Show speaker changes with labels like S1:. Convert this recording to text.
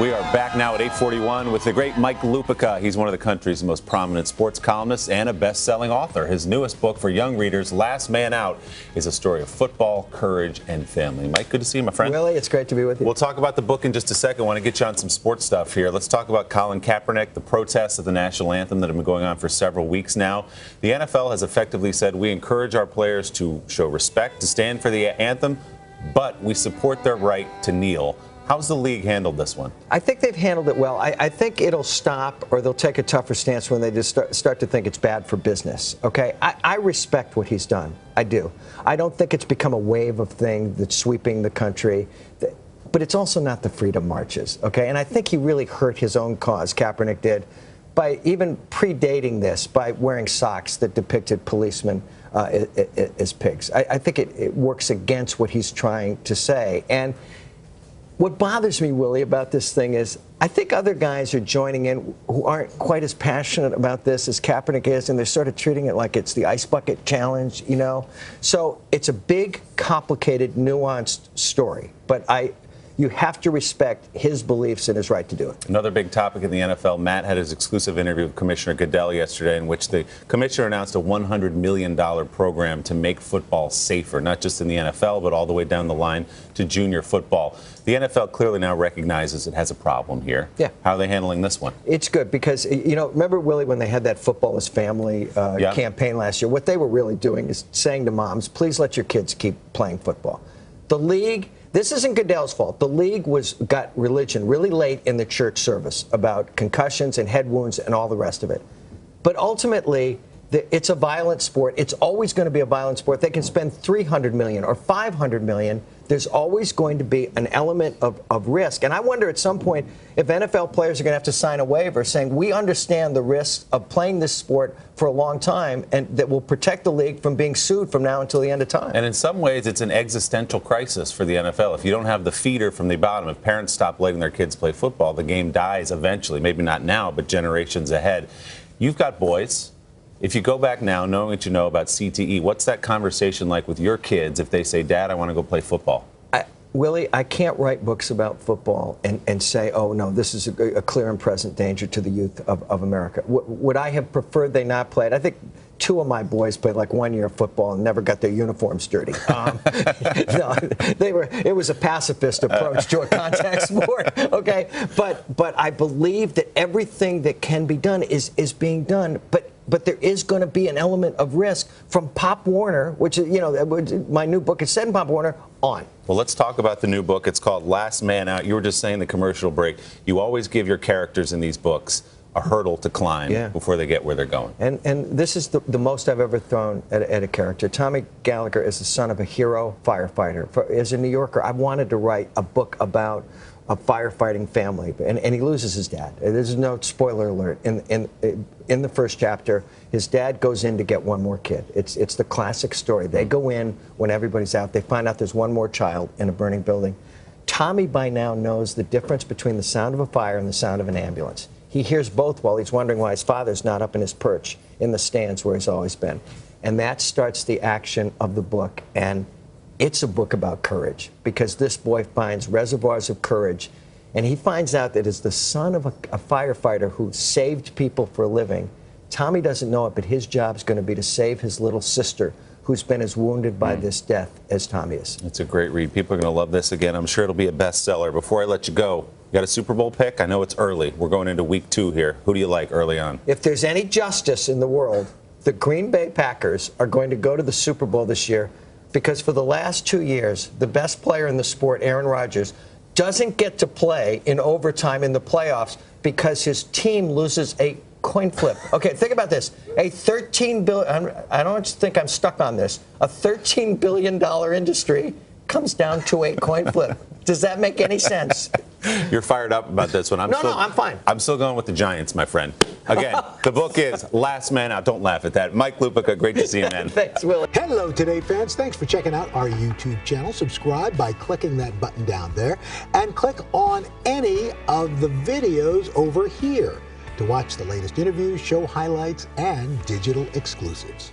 S1: We are back now at 8:41 with the great Mike Lupica. He's one of the country's most prominent sports columnists and a best-selling author. His newest book for young readers, Last Man Out, is a story of football, courage, and family. Mike, good to see you, my friend.
S2: Willie, it's great to be with you.
S1: We'll talk about the book in just a second. I want to get you on some sports stuff here. Let's talk about Colin Kaepernick, the protests of the national anthem that have been going on for several weeks now. The NFL has effectively said, we encourage our players to show respect, to stand for the anthem, but we support their right to kneel. How's the league handled this one?
S2: I think they've handled it well. I think it'll stop, or they'll take a tougher stance when they just start to think it's bad for business. Okay, I respect what he's done. I do. I don't think it's become a wave of thing that's sweeping the country. But it's also not the freedom marches. Okay, and I think he really hurt his own cause, Kaepernick did, by even predating this, by wearing socks that depicted policemen as pigs. I think it works against what he's trying to say. And what bothers me, Willie, about this thing is I think other guys are joining in who aren't quite as passionate about this as Kaepernick is, and they're sort of treating it like it's the ice bucket challenge, you know? So it's a big, complicated, nuanced story. But you have to respect his beliefs and his right to do it.
S1: Another big topic in the NFL, Matt had his exclusive interview with Commissioner Goodell yesterday, in which the commissioner announced a $100 million program to make football safer, not just in the NFL, but all the way down the line to junior football. The NFL clearly now recognizes it has a problem here. Yeah. How are they handling this one?
S2: It's good because, you know, remember, Willie, when they had that Football is Family campaign last year, what they were really doing is saying to moms, please let your kids keep playing football. The league, this isn't Goodell's fault. The league got religion really late in the church service about concussions and head wounds and all the rest of it. But ultimately, it's a violent sport. It's always going to be a violent sport. They can spend $300 million or $500 million. There's always going to be an element of risk. And I wonder at some point if NFL players are going to have to sign a waiver saying we understand the risks of playing this sport for a long time and that will protect the league from being sued from now until the end of time.
S1: And in some ways, it's an existential crisis for the NFL. If you don't have the feeder from the bottom, if parents stop letting their kids play football, the game dies eventually. Maybe not now, but generations ahead. You've got boys. If you go back now, knowing what you know about CTE, what's that conversation like with your kids if they say, Dad, I want to go play football?
S2: Willie, I can't write books about football and say, oh, no, this is a clear and present danger to the youth of America. Would I have preferred they not played? I think two of my boys played like 1 year of football and never got their uniforms dirty. No, it was a pacifist approach to a contact sport, okay? But I believe that everything that can be done is being done. But there is going to be an element of risk from Pop Warner, which is, you know, my new book is set in Pop Warner, on.
S1: Well, let's talk about the new book. It's called Last Man Out. You were just saying in the commercial break, you always give your characters in these books a hurdle to climb before they get where they're going.
S2: And this is the most I've ever thrown at a character. Tommy Gallagher is the son of a hero firefighter. As a New Yorker, I wanted to write a book about a firefighting family, and he loses his dad. There's no spoiler alert. In the first chapter, his dad goes in to get one more kid. It's the classic story. They go in when everybody's out. They find out there's one more child in a burning building. Tommy by now knows the difference between the sound of a fire and the sound of an ambulance. He hears both while he's wondering why his father's not up in his perch in the stands where he's always been. And that starts the action of the book. And it's a book about courage, because this boy finds reservoirs of courage, and he finds out that as the son of a firefighter who saved people for a living, Tommy doesn't know it, but his job is going to be to save his little sister, who's been as wounded by this death as Tommy is.
S1: It's a great read. People are going to love this again. I'm sure it'll be a bestseller. Before I let you go, you got a Super Bowl pick? I know it's early. We're going into week 2 here. Who do you like early on?
S2: If there's any justice in the world, the Green Bay Packers are going to go to the Super Bowl this year, because for the last 2 years, the best player in the sport, Aaron Rodgers, doesn't get to play in overtime in the playoffs because his team loses a coin flip. Okay, think about this. A $13 billion, I don't think I'm stuck on this, a $13 billion industry comes down to a coin flip. Does that make any sense?
S1: You're fired up about this one.
S2: No, I'm fine.
S1: I'm still going with the Giants, my friend. Again, the book is Last Man Out. Don't laugh at that. Mike Lupica, great to see you, man.
S2: Thanks, Willie.
S3: Hello, Today fans. Thanks for checking out our YouTube channel. Subscribe by clicking that button down there, and click on any of the videos over here to watch the latest interviews, show highlights, and digital exclusives.